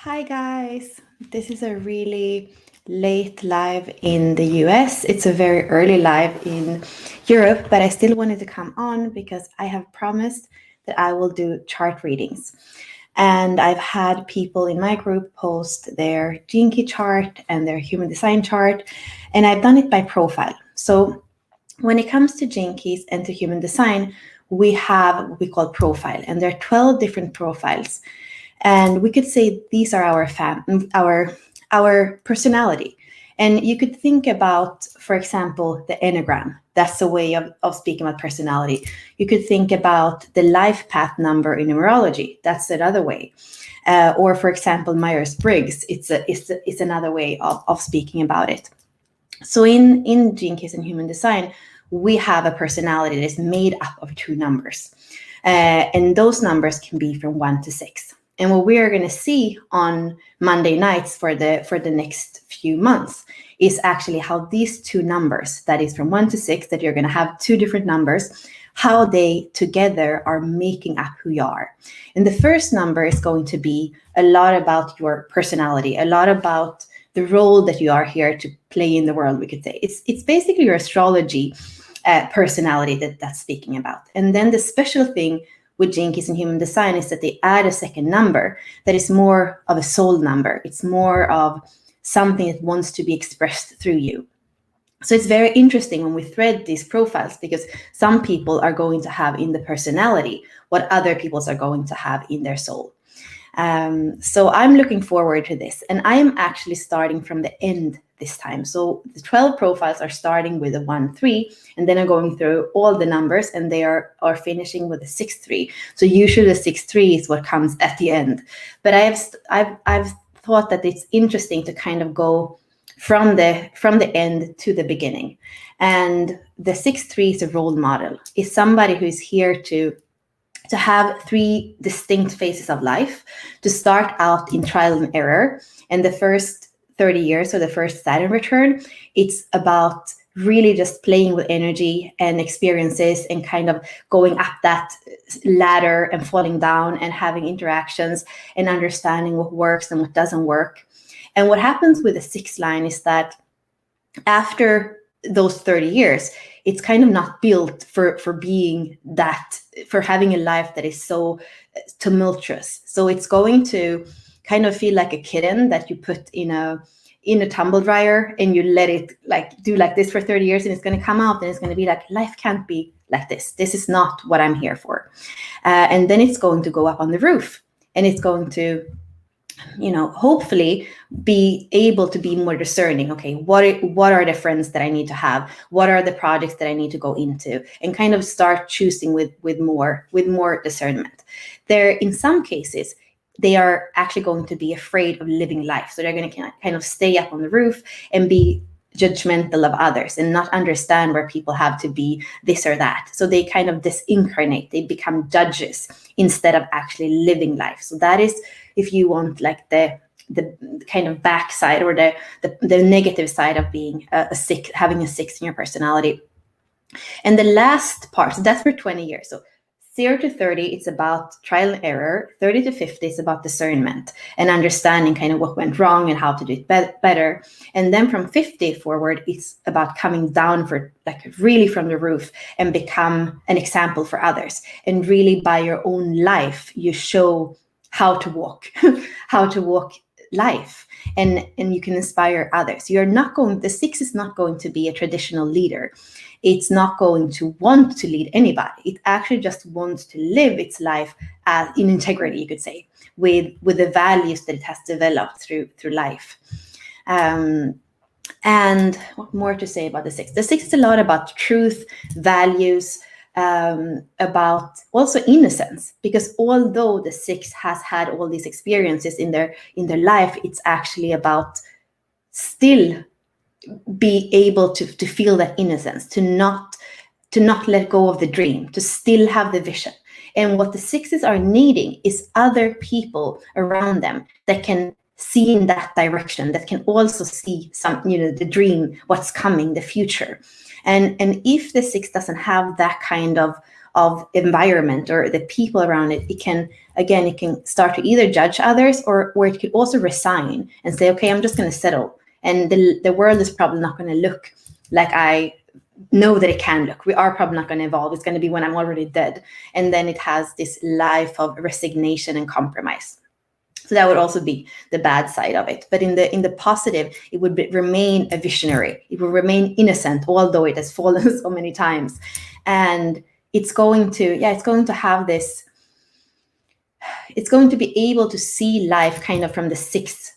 Hi guys, this is a really late live in the US. It's a very early live in Europe, but I still wanted to come on because I have promised that I will do chart readings. And I've had people in my group post their Gene Key chart and their human design chart, and I've done it by profile. So when it comes to Gene Keys and to human design, we have what we call profile, and there are 12 different profiles. And we could say these are our personality. And you could think about, for example, the Enneagram. That's a way of speaking about personality. You could think about the life path number in numerology. That's another way. Or, for example, Myers-Briggs. It's another way of speaking about it. So in Gene Keys and human design, we have a personality that is made up of two numbers. And those numbers can be from 1 to 6. And what we are going to see on Monday nights for the next few months is actually how these two numbers, that is from 1 to 6, that you're going to have two different numbers, how they together are making up who you are. And the first number is going to be a lot about your personality, a lot about the role that you are here to play in the world, we could say. It's basically your astrology personality that's speaking about. And then the special thing with Gene Keys and human design is that they add a second number that is more of a soul number. It's more of something that wants to be expressed through you. So it's very interesting when we thread these profiles, because some people are going to have in the personality what other peoples are going to have in their soul. So I'm looking forward to this, and I am actually starting from the end this time. So the 12 profiles are starting with a 1-3, and then I'm going through all the numbers, and they are finishing with a 6-3. So usually the 6-3 is what comes at the end. But I've thought that it's interesting to kind of go from the end to the beginning. And the 6-3 is a role model. It's somebody who is here to have three distinct phases of life, to start out in trial and error. And the first 30 years, or the first Saturn return, it's about really just playing with energy and experiences and kind of going up that ladder and falling down and having interactions and understanding what works and what doesn't work. And what happens with the 6 line is that after those 30 years, it's kind of not built for being that, for having a life that is so tumultuous. So it's going to kind of feel like a kitten that you put in a tumble dryer, and you let it do like this for 30 years, and it's going to come out and it's going to be like, life can't be like this. This is not what I'm here for. And then it's going to go up on the roof, and it's going to, hopefully be able to be more discerning. Okay, what are the friends that I need to have? What are the projects that I need to go into? And kind of start choosing with more discernment. There, in some cases, they are actually going to be afraid of living life. So they're going to kind of stay up on the roof and be judgmental of others and not understand where people have to be this or that. So they kind of disincarnate. They become judges instead of actually living life. So that is, if you want, like the kind of backside, or the negative side of being having a 6 in your personality. And the last part, so that's for 20 years. So 0 to 30, it's about trial and error. 30 to 50 is about discernment and understanding kind of what went wrong and how to do it better. And then from 50 forward, it's about coming down really from the roof and become an example for others. And really by your own life, you show how to walk, life, and you can inspire others. The 6 is not going to be a traditional leader. It's not going to want to lead anybody. It actually just wants to live its life in integrity, you could say, with the values that it has developed through life. And what more to say about the 6? The 6 is a lot about truth, values, about also innocence, because although the 6 has had all these experiences in their life, it's actually about still be able to feel that innocence, to not let go of the dream, to still have the vision. And what the 6s are needing is other people around them that can see in that direction, that can also see the dream, what's coming, the future. And if the 6 doesn't have that kind of of environment or the people around it, it can start to either judge others, or it could also resign and say, okay, I'm just going to settle. And the world is probably not going to look like I know that it can look. We are probably not going to evolve. It's going to be when I'm already dead. And then it has this life of resignation and compromise. So that would also be the bad side of it. But in the positive, it would remain a visionary. It will remain innocent, although it has fallen so many times. And it's going to have this, it's going to be able to see life kind of from the sixth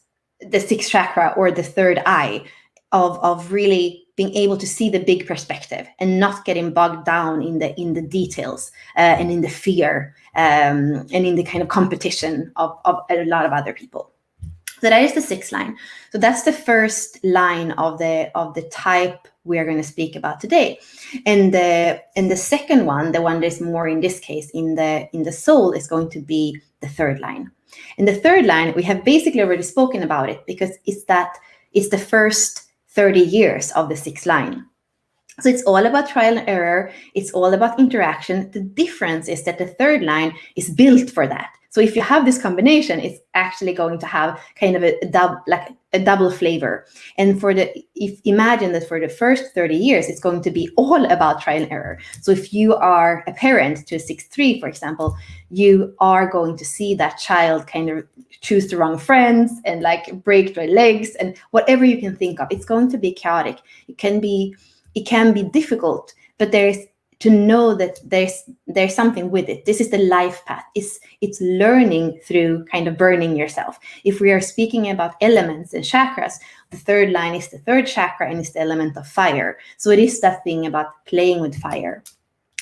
chakra, or the third eye, of really being able to see the big perspective and not getting bogged down in the details and in the fear and in the kind of competition of a lot of other people. So that is the sixth line. So that's the first line of the type we are going to speak about today. And the second one, the one that's more in this case in the soul, is going to be the third line. And the third line, we have basically already spoken about it, because it's the first 30 years of the sixth line. So it's all about trial and error. It's all about interaction. The difference is that the third line is built for that. So if you have this combination, it's actually going to have kind of a double flavor. And imagine that for the first 30 years, it's going to be all about trial and error. So if you are a parent to a 6-3, for example, you are going to see that child kind of choose the wrong friends and like break their legs and whatever you can think of. It's going to be chaotic. It can be difficult, but to know that there's something with it. This is the life path. It's learning through kind of burning yourself. If we are speaking about elements and chakras, the third line is the third chakra and it's the element of fire. So it is that thing about playing with fire.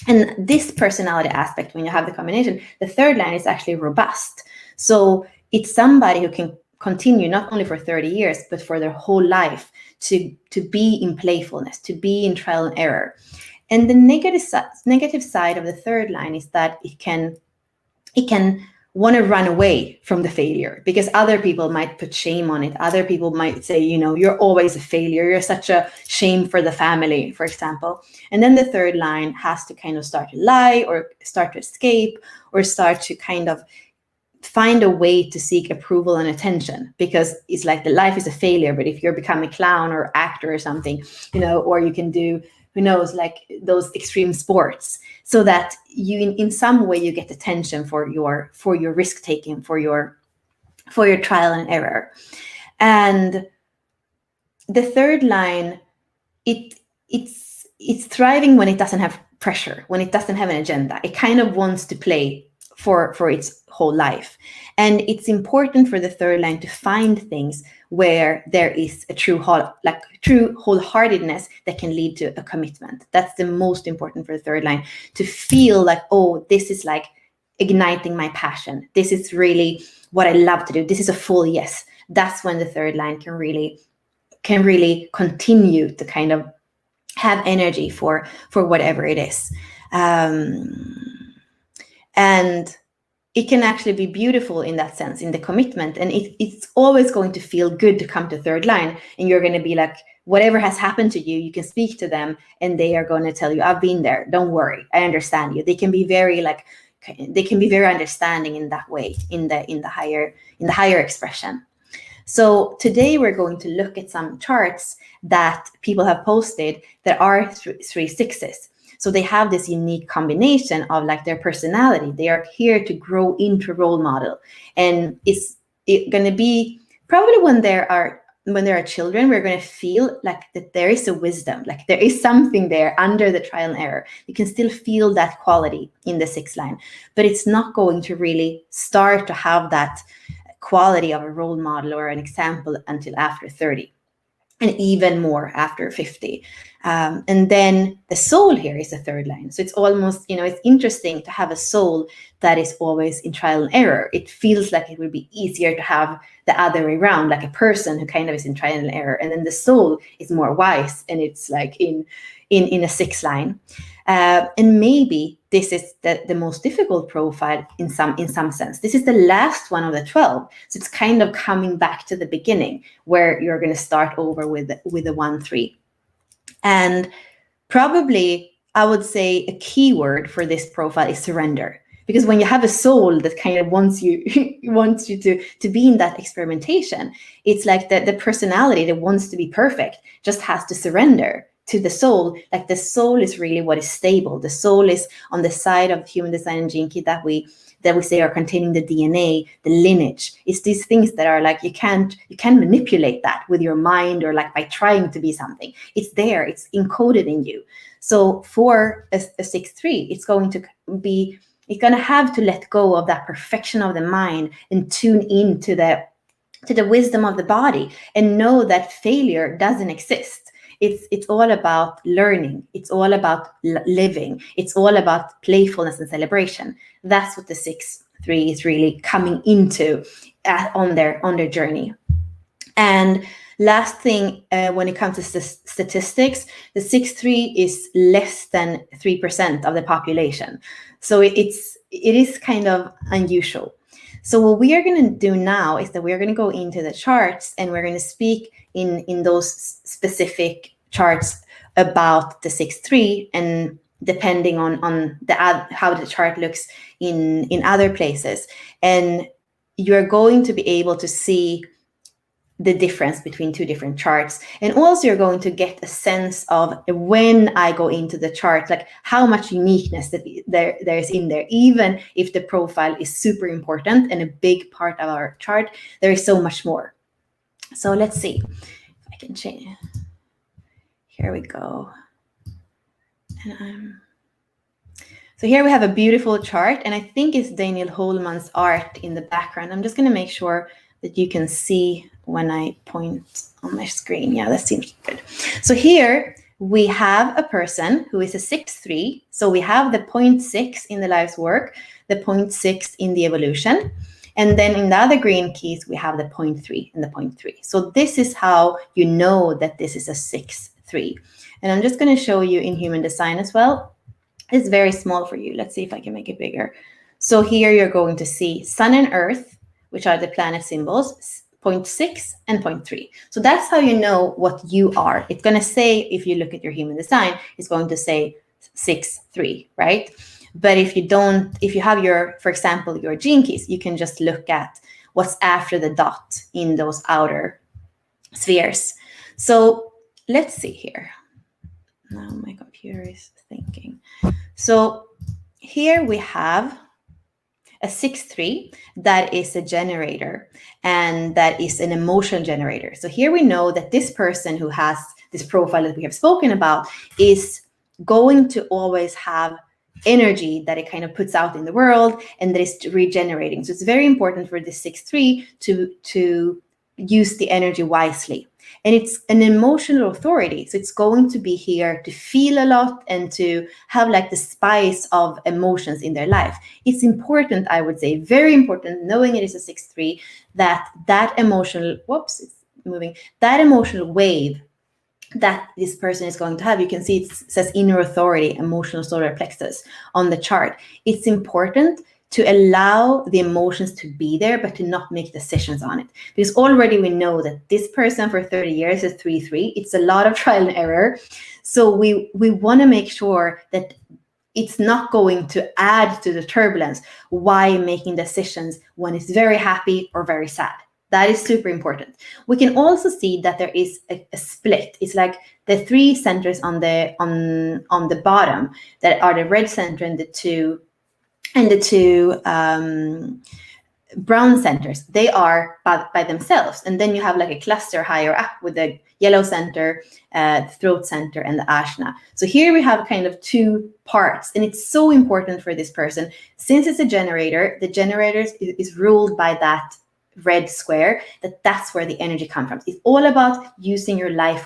And this personality aspect, when you have the combination, the third line is actually robust. So it's somebody who can continue not only for 30 years, but for their whole life to be in playfulness, to be in trial and error. And the negative side of the third line is that it can want to run away from the failure, because other people might put shame on it. Other people might say, you're always a failure. You're such a shame for the family, for example. And then the third line has to kind of start to lie, or start to escape, or start to kind of find a way to seek approval and attention, because it's like the life is a failure. But if you're becoming a clown or actor or something, or you can do, who knows, like those extreme sports, so that you in some way you get attention for your risk taking, for your trial and error. And the third line, it's thriving when it doesn't have pressure, when it doesn't have an agenda. It kind of wants to play for its whole life. And it's important for the third line to find things where there is a true wholeheartedness that can lead to a commitment. That's the most important for the third line, to feel like, oh, this is like igniting my passion. This is really what I love to do. This is a full yes. That's when the third line can really continue to kind of have energy for whatever it is. And it can actually be beautiful in that sense, in the commitment. And it's always going to feel good to come to third line. And you're going to be like, whatever has happened to you, you can speak to them and they are going to tell you, I've been there. Don't worry. I understand you. They can be very understanding in that way, in the higher expression. So today we're going to look at some charts that people have posted that are 3 sixes. So they have this unique combination of like their personality. They are here to grow into role model. And it's going to be probably when there are children, we're going to feel like that there is a wisdom, like there is something there under the trial and error. You can still feel that quality in the sixth line, but it's not going to really start to have that quality of a role model or an example until after 30. And even more after 50. And then the soul here is the third line. So it's almost, it's interesting to have a soul that is always in trial and error. It feels like it would be easier to have the other way around, like a person who kind of is in trial and error. And then the soul is more wise, and it's like in a sixth line. And maybe this is the most difficult profile in some sense. This is the last one of the 12. So it's kind of coming back to the beginning, where you're going to start over with the 1-3. And probably I would say a key word for this profile is surrender. Because when you have a soul that kind of wants you to be in that experimentation, it's like the personality that wants to be perfect just has to surrender to the soul. Like the soul is really what is stable. The soul is on the side of the Human Design and Gene Key that we say are containing the DNA, the lineage. It's these things that are like you can't manipulate that with your mind or like by trying to be something. It's there. It's encoded in you. So for a 6-3, it's going to have to let go of that perfection of the mind and tune into the wisdom of the body and know that failure doesn't exist. It's all about learning. It's all about living. It's all about playfulness and celebration. That's what the 6-3 is really coming into on their journey. And last thing, when it comes to statistics, the 6-3 is less than 3% of the population. So it is kind of unusual. So what we are going to do now is that we are going to go into the charts and we're going to speak in those specific charts about the 6-3, and depending on how the chart looks in other places. And you're going to be able to see the difference between two different charts. And also you're going to get a sense of when I go into the chart, like how much uniqueness that there is in there. Even if the profile is super important and a big part of our chart, there is so much more. So let's see if I can change. Here we go. So here we have a beautiful chart, and I think it's Daniel Holman's art in the background. I'm just going to make sure that you can see when I point on my screen. Yeah, that seems good. So here we have a person who is a 6-3. So we have the 0.6 in the life's work, the 0.6 in the evolution. And then in the other green keys, we have the 0.3 and the 0.3. So this is how you know that this is a 6-3. And I'm just going to show you in Human Design as well. It's very small for you. Let's see if I can make it bigger. So here you're going to see Sun and Earth, which are the planet symbols, 0.6 and 0.3. So that's how you know what you are. It's going to say, if you look at your Human Design, it's going to say 6-3, right? But if you have for example, your gene keys, you can just look at what's after the dot in those outer spheres. So let's see here. Now my computer is thinking. So here we have a 6-3 that is a generator, and that is an emotional generator. So here we know that this person who has this profile that we have spoken about is going to always have energy that it kind of puts out in the world and that is regenerating. So it's very important for this 6-3 to use the energy wisely. And it's an emotional authority. So it's going to be here to feel a lot and to have like the spice of emotions in their life. It's important, I would say, very important, knowing it is a 6-3, that emotional, that emotional wave that this person is going to have. You can see it says inner authority, emotional solar plexus on the chart. It's important to allow the emotions to be there, but to not make decisions on it. Because already we know that this person for 30 years is 3-3. It's a lot of trial and error. So we want to make sure that it's not going to add to the turbulence while making decisions when it's very happy or very sad. That is super important. We can also see that there is a split. It's like the 3 centers on the bottom that are the red center and the two brown centers. They are by themselves. And then you have like a cluster higher up with the yellow center, throat center, and the ajna. So here we have kind of 2 parts, and it's so important for this person. Since it's a generator, the generator is ruled by that red square, that's where the energy comes from. It's all about using your life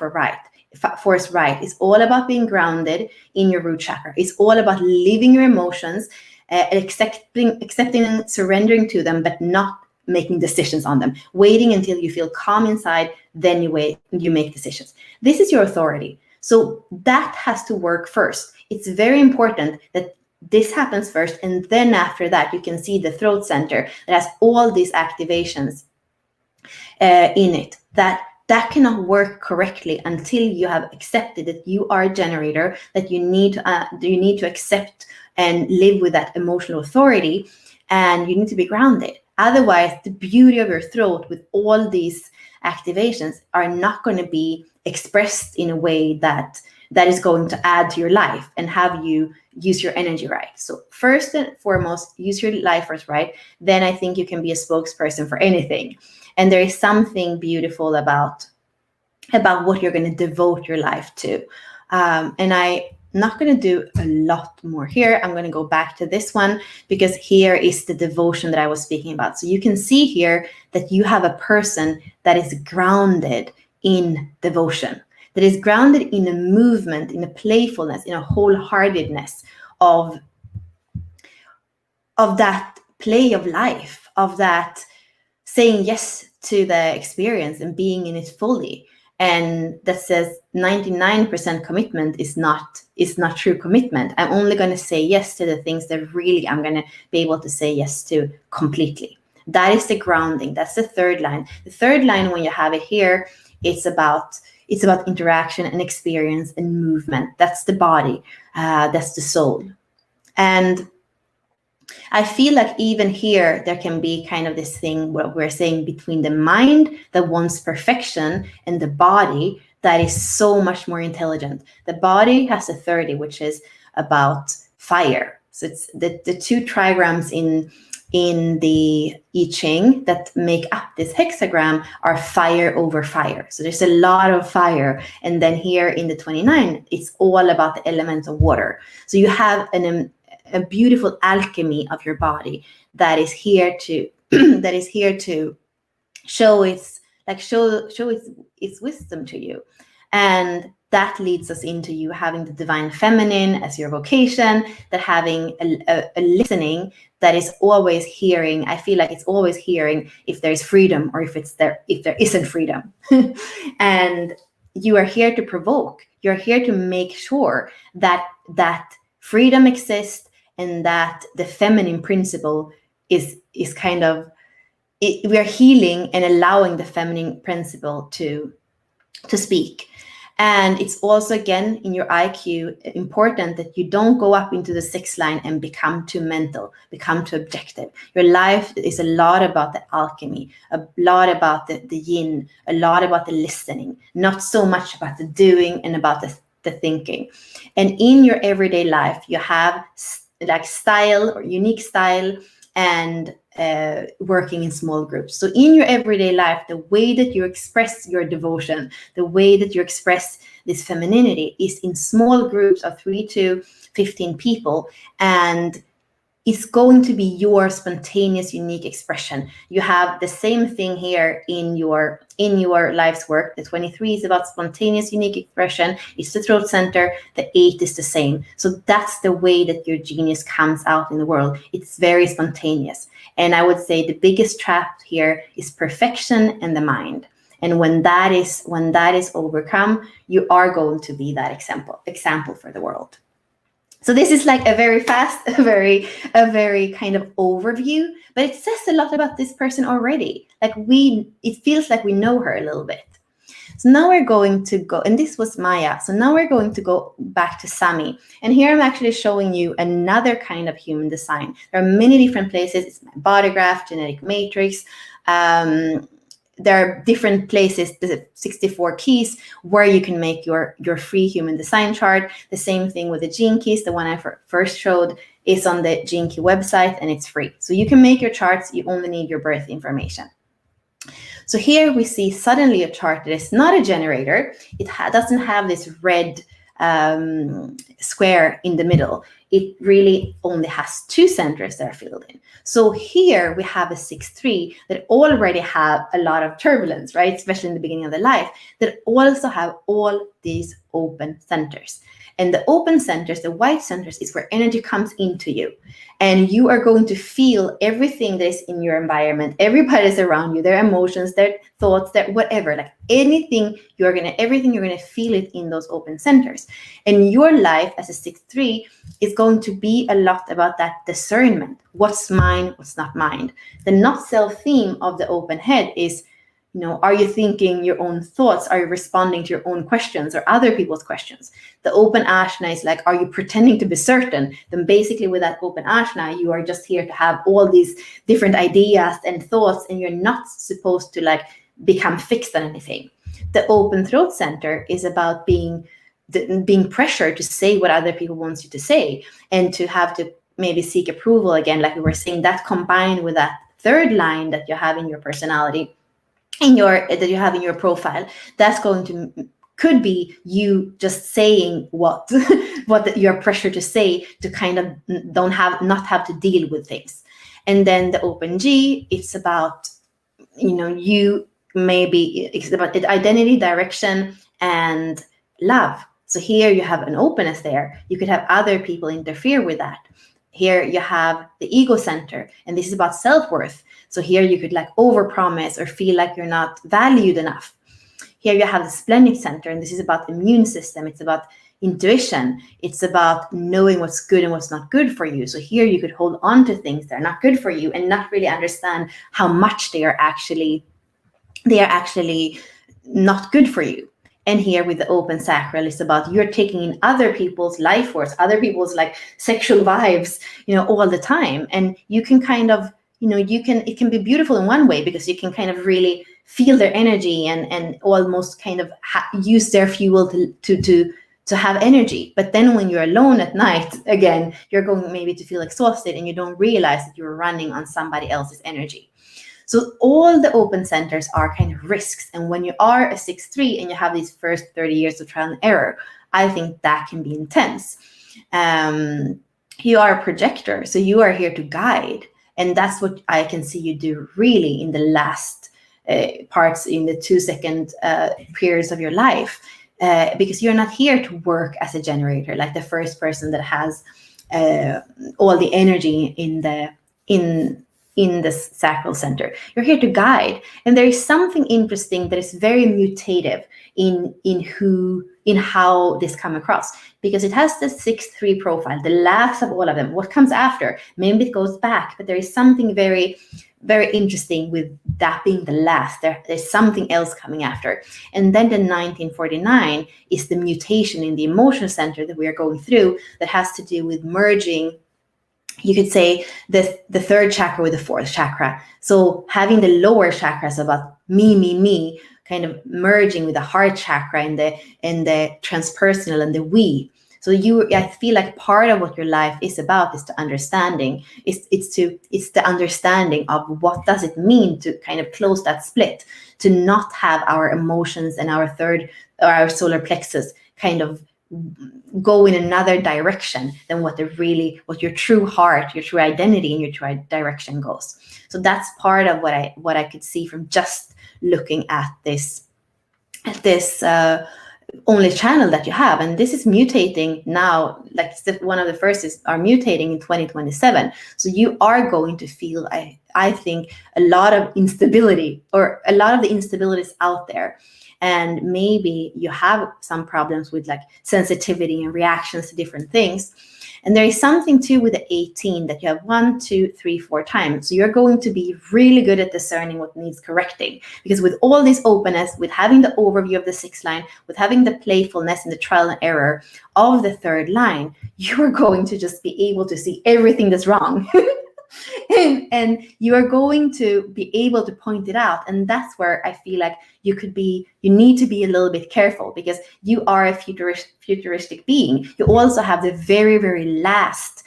force right. It's all about being grounded in your root chakra. It's all about living your emotions, accepting and surrendering to them, but not making decisions on them. Waiting until you feel calm inside, then you make decisions. This is your authority. So that has to work first. It's very important that this happens first, and then after that, you can see the throat center that has all these activations in it that that cannot work correctly until you have accepted that you are a generator, that you need to accept and live with that emotional authority, and you need to be grounded. Otherwise, the beauty of your throat with all these activations are not going to be expressed in a way that is going to add to your life and have you use your energy right. So first and foremost, use your life force right. Then I think you can be a spokesperson for anything. And there is something beautiful about what you're going to devote your life to. And I'm not going to do a lot more here. I'm going to go back to this one because here is the devotion that I was speaking about. So you can see here that you have a person that is grounded in devotion, that is grounded in a movement, in a playfulness, in a wholeheartedness of that play of life, of that saying yes to the experience and being in it fully. And that says 99% commitment is not true commitment. I'm only going to say yes to the things that really I'm going to be able to say yes to completely. That is the grounding. That's the third line. The third line, when you have it here, it's about interaction and experience and movement. That's the body. That's the soul. And I feel like even here, there can be kind of this thing what we're saying between the mind that wants perfection and the body that is so much more intelligent. The body has a 30, which is about fire. So it's the two trigrams in the I Ching that make up this hexagram are fire over fire. So there's a lot of fire. And then here in the 29, it's all about the elements of water. So you have a beautiful alchemy of your body that is here to show its wisdom to you. And that leads us into you having the divine feminine as your vocation, that having a listening that is always hearing. I feel like it's always hearing if there's freedom or if there isn't freedom. And you are here to provoke. You're here to make sure that freedom exists and that the feminine principle is kind of, we are healing and allowing the feminine principle to speak. And it's also, again, in your IQ, important that you don't go up into the 6th line and become too mental, become too objective. Your life is a lot about the alchemy, a lot about the yin, a lot about the listening, not so much about the doing and about the thinking. And in your everyday life, you have like style or unique style and working in small groups. So in your everyday life, the way that you express your devotion, the way that you express this femininity is in small groups of 3 to 15 people. And it's going to be your spontaneous, unique expression. You have the same thing here in your life's work. The 23 is about spontaneous, unique expression. It's the throat center. The 8 is the same. So that's the way that your genius comes out in the world. It's very spontaneous. And I would say the biggest trap here is perfection and the mind. And when that is overcome, you are going to be that example for the world. So this is like a very fast, a very kind of overview, but it says a lot about this person already. Like it feels like we know her a little bit. So now we're going to go, and this was Maya. So now we're going to go back to Sami. And here I'm actually showing you another kind of human design. There are many different places. It's my body graph, genetic matrix. There are different places, the 64 keys, where you can make your free human design chart. The same thing with the gene keys. The one I first showed is on the Gene Key website, and it's free. So you can make your charts. You only need your birth information. So here we see suddenly a chart that is not a generator. It doesn't have this red square in the middle. It really only has 2 centers that are filled in. So here we have a 6-3 that already have a lot of turbulence, right? Especially in the beginning of the life, that also have all these open centers. And the open centers, the white centers, is where energy comes into you. And you are going to feel everything that is in your environment, everybody is around you, their emotions, their thoughts, their whatever, like everything you're going to feel it in those open centers. And your life as a 6-3 is going to be a lot about that discernment. What's mine, what's not mine. The not self theme of the open head is Are you thinking your own thoughts? Are you responding to your own questions or other people's questions? The open Ajna is like, are you pretending to be certain? Then basically with that open Ajna, you are just here to have all these different ideas and thoughts, and you're not supposed to like become fixed on anything. The open throat center is about being pressured to say what other people want you to say, and to have to maybe seek approval again, like we were saying, that combined with that third line that you have in your personality, that you have in your profile, that's going to could be you just saying what you're pressured to say, to kind of not have to deal with things. And then the open G, it's about it's about identity, direction, and love. So here you have an openness there. You could have other people interfere with that. Here you have the ego center, and this is about self-worth. So here you could like overpromise or feel like you're not valued enough. Here you have the splenic center, and this is about the immune system. It's about intuition. It's about knowing what's good and what's not good for you. So here you could hold on to things that are not good for you and not really understand how much they are actually not good for you. And here with the open sacral, it's about you're taking in other people's life force, other people's like sexual vibes, all the time. And you can kind of, it can be beautiful in one way, because you can kind of really feel their energy and almost kind of use their fuel to have energy. But then when you're alone at night, again, you're going maybe to feel exhausted, and you don't realize that you're running on somebody else's energy. So all the open centers are kind of risks. And when you are a 6-3 and you have these first 30 years of trial and error, I think that can be intense. You are a projector, so you are here to guide. And that's what I can see you do really in the last parts, in the 2-second periods of your life. Because you're not here to work as a generator, like the first person that has all the energy in the sacral center. You're here to guide. And there is something interesting that is very mutative in how this come across, because it has the 6-3 profile, the last of all of them. What comes after, maybe it goes back, but there is something very, very interesting with that being the last. There's something else coming after. And then the 1949 is the mutation in the emotional center that we are going through, that has to do with merging, you could say, the third chakra with the fourth chakra. So having the lower chakras about me, kind of merging with the heart chakra and the transpersonal and the we. So I feel like part of what your life is about is the understanding. It's the understanding of what does it mean to kind of close that split, to not have our emotions and our solar plexus kind of go in another direction than what your true heart, your true identity, and your true direction goes. So that's part of what I could see from just looking at this only channel that you have. And this is mutating now, like one of the first are mutating in 2027. So you are going to feel, I think, a lot of instability, or a lot of the instabilities out there. And maybe you have some problems with like sensitivity and reactions to different things. And there is something too with the 18 that you have 1, 2, 3, 4 times. So you're going to be really good at discerning what needs correcting, because with all this openness, with having the overview of the 6th line, with having the playfulness and the trial and error of the 3rd line, you are going to just be able to see everything that's wrong. And you are going to be able to point it out. And that's where I feel like you need to be a little bit careful, because you are a futuristic being. You also have the very, very last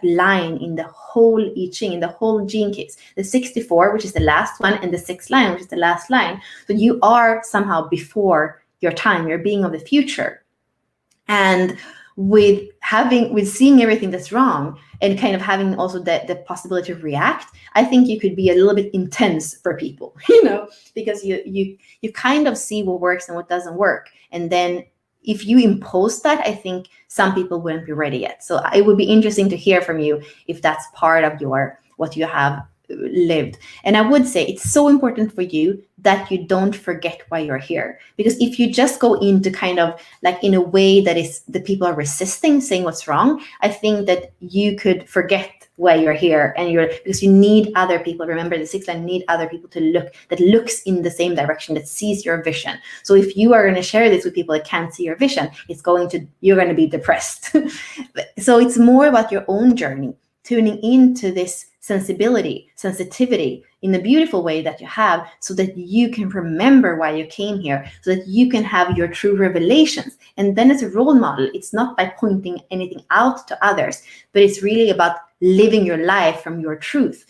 line in the whole I Ching, in the whole gene keys, the 64, which is the last one, and the 6th line, which is the last line. So you are somehow before your time. You're being of the future. And with seeing everything that's wrong, and kind of having also the possibility to react, I think you could be a little bit intense for people, because you kind of see what works and what doesn't work. And then if you impose that, I think some people wouldn't be ready yet. So it would be interesting to hear from you if that's part of what you have lived. And I would say it's so important for you that you don't forget why you're here. Because if you just go into kind of like in a way that is the people are resisting, saying what's wrong, I think that you could forget why you're here, and because you need other people. Remember, the sixth line need other people to looks in the same direction, that sees your vision. So if you are going to share this with people that can't see your vision, you're going to be depressed. So it's more about your own journey, tuning into this sensitivity in a beautiful way that you have, so that you can remember why you came here, so that you can have your true revelations. And then as a role model, it's not by pointing anything out to others, but it's really about living your life from your truth.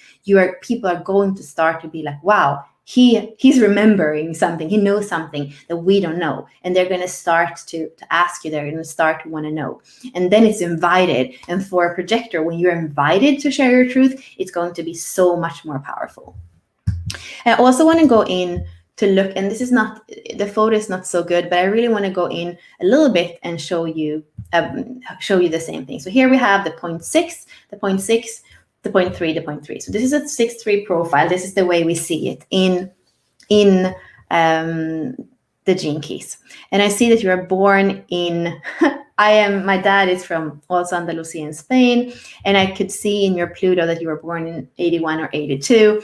People are going to start to be like, wow, he's remembering something, he knows something that we don't know, and they're going to start to ask you, they're going to start to want to know. And then it's invited. And for a projector, when you're invited to share your truth, it's going to be so much more powerful. I also want to go in to look, and this is not, the photo is not so good, but I really want to go in a little bit and show you the same thing. So here we have the 0.6, the 0.6, the 0.3, the 0.3. So this is a 6-3 profile. This is the way we see it in the gene keys. And I see that you are born in, my dad is from also Andalusia in Spain, and I could see in your Pluto that you were born in 81 or 82.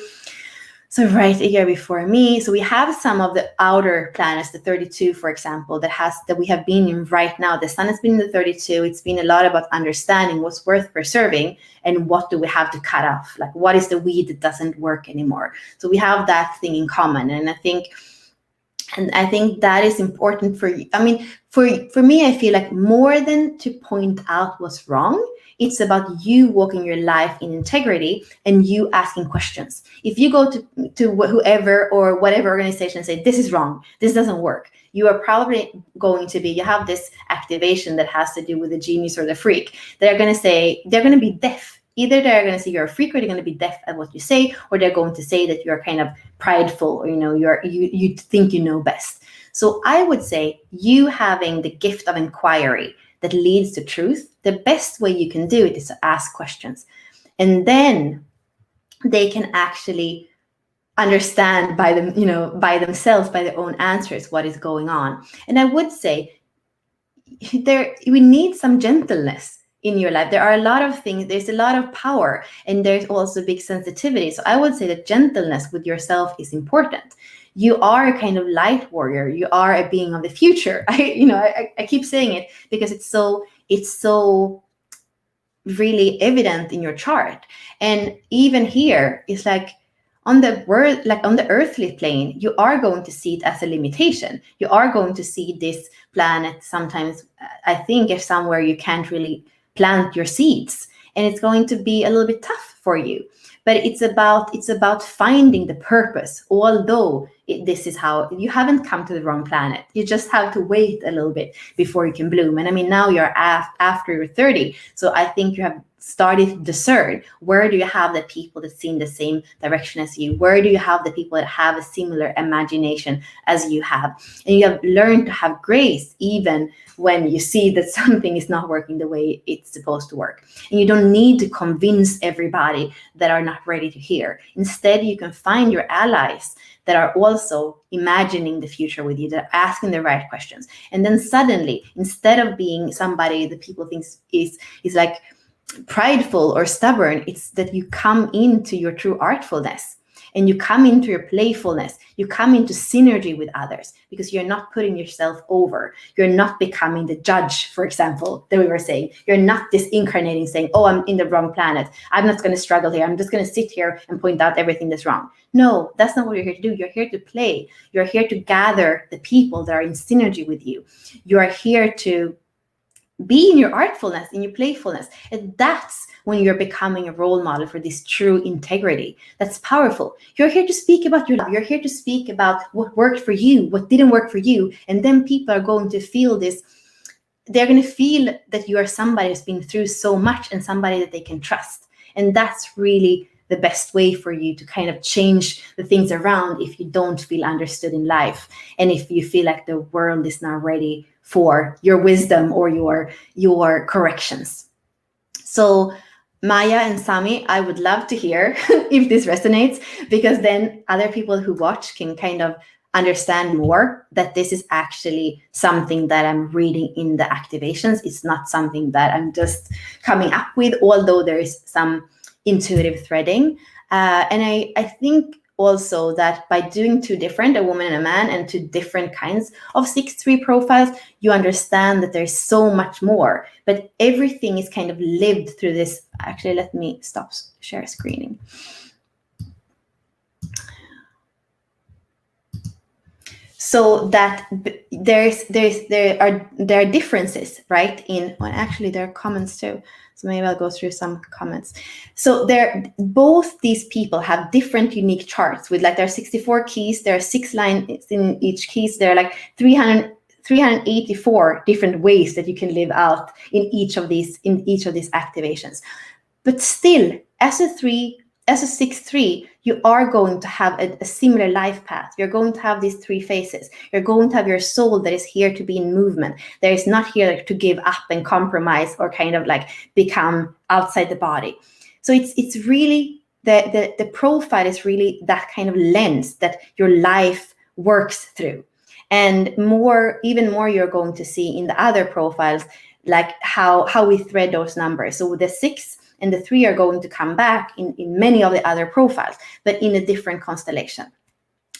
So right a year before me. So we have some of the outer planets, the 32, for example, that we have been in right now. The sun has been in the 32. It's been a lot about understanding what's worth preserving and what do we have to cut off. Like, what is the weed that doesn't work anymore? So we have that thing in common. And I think that is important for you. I mean, for me, I feel like more than to point out what's wrong, it's about you walking your life in integrity and you asking questions. If you go to whoever or whatever organization and say, this is wrong, this doesn't work, you are probably going to be, you have this activation that has to do with the genius or the freak. They're going to be deaf. Either they're going to say you're a freak, or they're going to be deaf at what you say, or they're going to say that you're kind of prideful, or you think you know best. So I would say you having the gift of inquiry that leads to truth, the best way you can do it is to ask questions. And then they can actually understand by themselves, by their own answers, what is going on. And I would say we need some gentleness in your life. There are a lot of things, there's a lot of power, and there's also big sensitivity. So I would say that gentleness with yourself is important. You are a kind of light warrior. You are a being of the future. I keep saying it because it's so really evident in your chart. And even here, it's like on the earthly plane, you are going to see it as a limitation. You are going to see this planet sometimes, I think, if somewhere you can't really plant your seeds, and it's going to be a little bit tough for you. But it's about finding the purpose. Although this is how you haven't come to the wrong planet, you just have to wait a little bit before you can bloom. And I mean, now you're after you're 30, so I think you have started to discern, where do you have the people that see in the same direction as you? Where do you have the people that have a similar imagination as you have? And you have learned to have grace even when you see that something is not working the way it's supposed to work. And you don't need to convince everybody that are not ready to hear. Instead, you can find your allies that are also imagining the future with you, that are asking the right questions. And then suddenly, instead of being somebody that people think is like prideful or stubborn, it's that you come into your true artfulness, and you come into your playfulness, you come into synergy with others, because you're not putting yourself over. You're not becoming the judge, for example, that we were saying. You're not disincarnating, saying, oh, I'm in the wrong planet, I'm not going to struggle here, I'm just going to sit here and point out everything that's wrong. No, that's not what you're here to do. You're here to play. You're here to gather the people that are in synergy with you. You are here to be in your artfulness, in your playfulness. And that's when you're becoming a role model for this true integrity. That's powerful. You're here to speak about your love. You're here to speak about what worked for you, what didn't work for you. And then people are going to feel this. They're going to feel that you are somebody who's been through so much and somebody that they can trust. And that's really the best way for you to kind of change the things around if you don't feel understood in life. And if you feel like the world is not ready for your wisdom or your corrections. So Maya and Sami, I would love to hear if this resonates, because then other people who watch can kind of understand more that this is actually something that I'm reading in the activations. It's not something that I'm just coming up with, although there is some intuitive threading. And I think also that by doing two different, a woman and a man, and two different kinds of 6-3 profiles, you understand that there's so much more, but everything is kind of lived through this. Actually, let me stop share screening. So that there are differences, right? Actually there are comments too. So maybe I'll go through some comments. So both these people have different unique charts with, like, there are 64 keys, there are 6 lines in each keys, there are like 384 different ways that you can live out in each of these activations. But still, as a 6-3, you are going to have a similar life path. You're going to have these 3 phases. You're going to have your soul that is here to be in movement. That is not here to give up and compromise or kind of like become outside the body. So it's really the profile is really that kind of lens that your life works through. And even more you're going to see in the other profiles, like how we thread those numbers. So the 6 and the 3 are going to come back in many of the other profiles, but in a different constellation.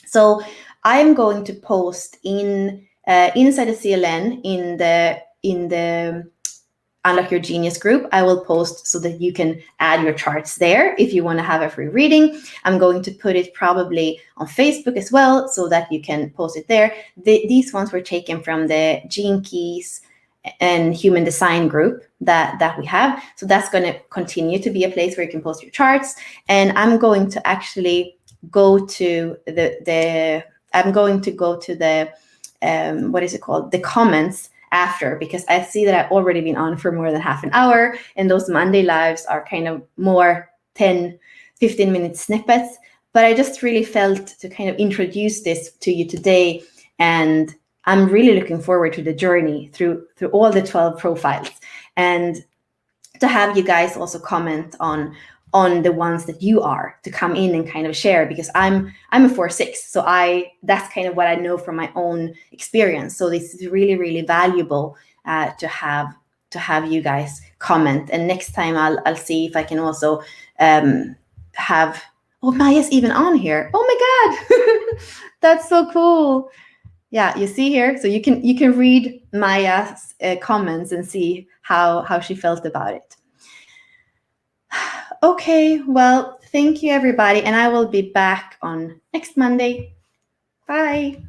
So I'm going to post inside the CLN in the Unlock Your Genius group. I will post so that you can add your charts there if you want to have a free reading. I'm going to put it probably on Facebook as well so that you can post it there. These ones were taken from the Gene Keys and Human Design group that we have. So that's going to continue to be a place where you can post your charts. And I'm going to actually go to the what is it called? The comments after, because I see that I've already been on for more than half an hour, and those Monday lives are kind of more 10-15 minute snippets. But I just really felt to kind of introduce this to you today, and I'm really looking forward to the journey through all the 12 profiles, and to have you guys also comment on the ones that you are, to come in and kind of share, because I'm a 4-6, so that's kind of what I know from my own experience. So this is really, really valuable to have you guys comment. And next time I'll see if I can also have, oh, Maya's even on here. Oh my God, that's so cool. Yeah, you see here, so you can read Maya's comments and see how she felt about it. Okay, well, thank you everybody, and I will be back on next Monday. Bye.